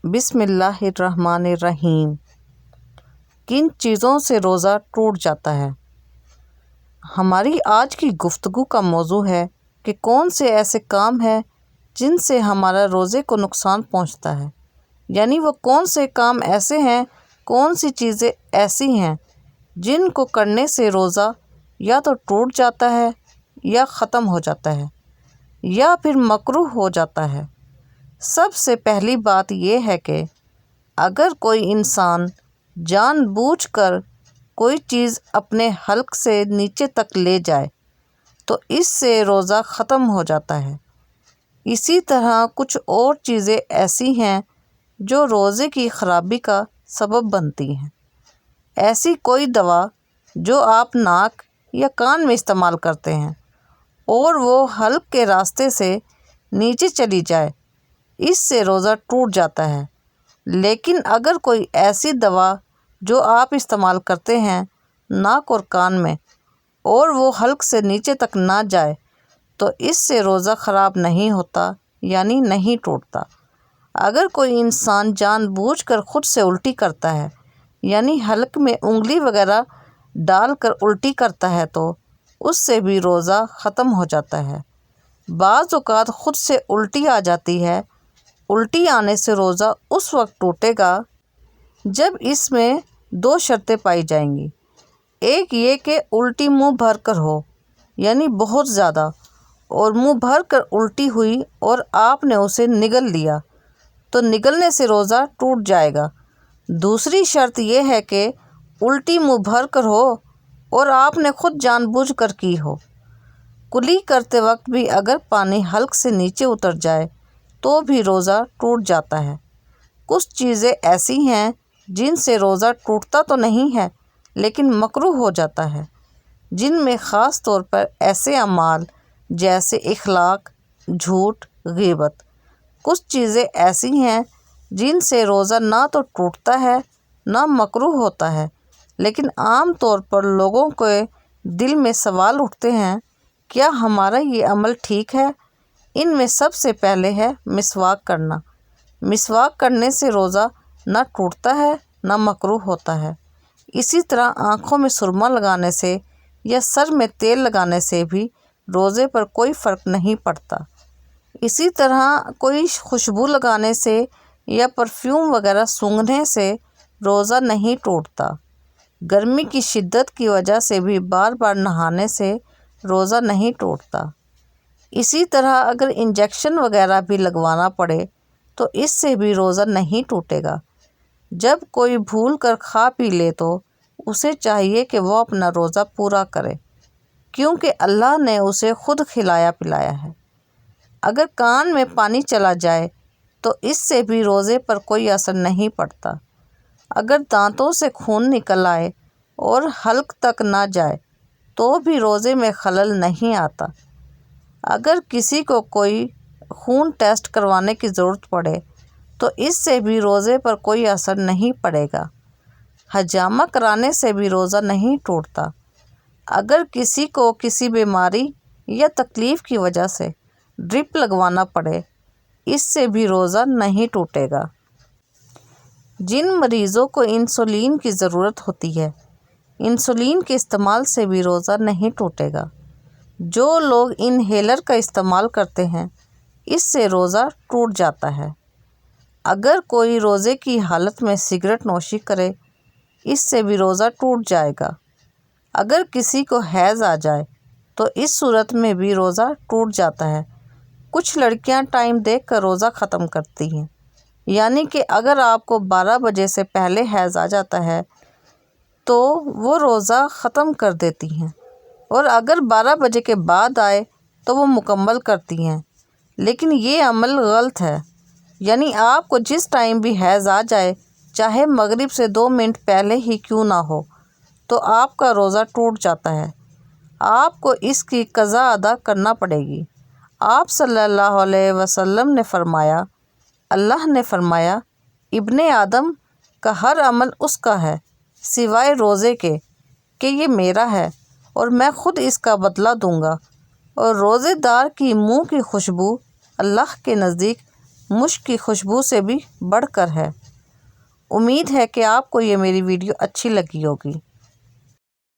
بسم اللہ الرحمن الرحیم۔ کن چیزوں سے روزہ ٹوٹ جاتا ہے؟ ہماری آج کی گفتگو کا موضوع ہے کہ کون سے ایسے کام ہیں جن سے ہمارا روزے کو نقصان پہنچتا ہے، یعنی وہ کون سے کام ایسے ہیں، کون سی چیزیں ایسی ہیں جن کو کرنے سے روزہ یا تو ٹوٹ جاتا ہے یا ختم ہو جاتا ہے یا پھر مکروہ ہو جاتا ہے۔ سب سے پہلی بات یہ ہے کہ اگر کوئی انسان جان بوجھ کر کوئی چیز اپنے حلق سے نیچے تک لے جائے تو اس سے روزہ ختم ہو جاتا ہے۔ اسی طرح کچھ اور چیزیں ایسی ہیں جو روزے کی خرابی کا سبب بنتی ہیں۔ ایسی کوئی دوا جو آپ ناک یا کان میں استعمال کرتے ہیں اور وہ حلق کے راستے سے نیچے چلی جائے، اس سے روزہ ٹوٹ جاتا ہے۔ لیکن اگر کوئی ایسی دوا جو آپ استعمال کرتے ہیں ناک اور کان میں اور وہ حلق سے نیچے تک نہ جائے تو اس سے روزہ خراب نہیں ہوتا، یعنی نہیں ٹوٹتا۔ اگر کوئی انسان جان بوجھ کر خود سے الٹی کرتا ہے، یعنی حلق میں انگلی وغیرہ ڈال کر الٹی کرتا ہے تو اس سے بھی روزہ ختم ہو جاتا ہے۔ بعض اوقات خود سے الٹی آ جاتی ہے۔ الٹی آنے سے روزہ اس وقت ٹوٹے گا جب اس میں دو شرطیں پائی جائیں گی۔ ایک یہ کہ الٹی منہ بھر کر ہو، یعنی بہت زیادہ، اور منہ بھر کر الٹی ہوئی اور آپ نے اسے نگل لیا تو نگلنے سے روزہ ٹوٹ جائے گا۔ دوسری شرط یہ ہے کہ الٹی منہ بھر کر ہو اور آپ نے خود جان بوجھ کر کی ہو۔ کلی کرتے وقت بھی اگر پانی حلق سے نیچے اتر جائے تو بھی روزہ ٹوٹ جاتا ہے۔ کچھ چیزیں ایسی ہیں جن سے روزہ ٹوٹتا تو نہیں ہے لیکن مکروہ ہو جاتا ہے، جن میں خاص طور پر ایسے اعمال جیسے اخلاق، جھوٹ، غیبت۔ کچھ چیزیں ایسی ہیں جن سے روزہ نہ تو ٹوٹتا ہے نہ مکروہ ہوتا ہے، لیکن عام طور پر لوگوں کے دل میں سوال اٹھتے ہیں، کیا ہمارا یہ عمل ٹھیک ہے؟ ان میں سب سے پہلے ہے مسواک کرنا۔ مسواک کرنے سے روزہ نہ ٹوٹتا ہے نہ مکروہ ہوتا ہے۔ اسی طرح آنکھوں میں سرما لگانے سے یا سر میں تیل لگانے سے بھی روزے پر کوئی فرق نہیں پڑتا۔ اسی طرح کوئی خوشبو لگانے سے یا پرفیوم وغیرہ سونگھنے سے روزہ نہیں ٹوٹتا۔ گرمی کی شدت کی وجہ سے بھی بار بار نہانے سے روزہ نہیں ٹوٹتا۔ اسی طرح اگر انجیکشن وغیرہ بھی لگوانا پڑے تو اس سے بھی روزہ نہیں ٹوٹے گا۔ جب کوئی بھول کر کھا پی لے تو اسے چاہیے کہ وہ اپنا روزہ پورا کرے، کیونکہ اللہ نے اسے خود کھلایا پلایا ہے۔ اگر کان میں پانی چلا جائے تو اس سے بھی روزے پر کوئی اثر نہیں پڑتا۔ اگر دانتوں سے خون نکل آئے اور حلق تک نہ جائے تو بھی روزے میں خلل نہیں آتا۔ اگر کسی کو کوئی خون ٹیسٹ کروانے کی ضرورت پڑے تو اس سے بھی روزے پر کوئی اثر نہیں پڑے گا۔ حجامہ کرانے سے بھی روزہ نہیں ٹوٹتا۔ اگر کسی کو کسی بیماری یا تکلیف کی وجہ سے ڈرپ لگوانا پڑے اس سے بھی روزہ نہیں ٹوٹے گا۔ جن مریضوں کو انسولین کی ضرورت ہوتی ہے، انسولین کے استعمال سے بھی روزہ نہیں ٹوٹے گا۔ جو لوگ انہیلر کا استعمال کرتے ہیں اس سے روزہ ٹوٹ جاتا ہے۔ اگر کوئی روزے کی حالت میں سگریٹ نوشی کرے اس سے بھی روزہ ٹوٹ جائے گا۔ اگر کسی کو حیض آ جائے تو اس صورت میں بھی روزہ ٹوٹ جاتا ہے۔ کچھ لڑکیاں ٹائم دیکھ کر روزہ ختم کرتی ہیں، یعنی کہ اگر آپ کو 12 بجے سے پہلے حیض آ جاتا ہے تو وہ روزہ ختم کر دیتی ہیں، اور اگر 12 بجے کے بعد آئے تو وہ مکمل کرتی ہیں۔ لیکن یہ عمل غلط ہے، یعنی آپ کو جس ٹائم بھی حیض آ جائے، چاہے مغرب سے 2 منٹ پہلے ہی کیوں نہ ہو، تو آپ کا روزہ ٹوٹ جاتا ہے۔ آپ کو اس کی قضا ادا کرنا پڑے گی۔ آپ صلی اللہ علیہ وسلم نے فرمایا، اللہ نے فرمایا، ابن آدم کا ہر عمل اس کا ہے سوائے روزے کے کہ یہ میرا ہے اور میں خود اس کا بدلہ دوں گا، اور روزے دار کی منہ کی خوشبو اللہ کے نزدیک مشک کی خوشبو سے بھی بڑھ کر ہے۔ امید ہے کہ آپ کو یہ میری ویڈیو اچھی لگی ہوگی۔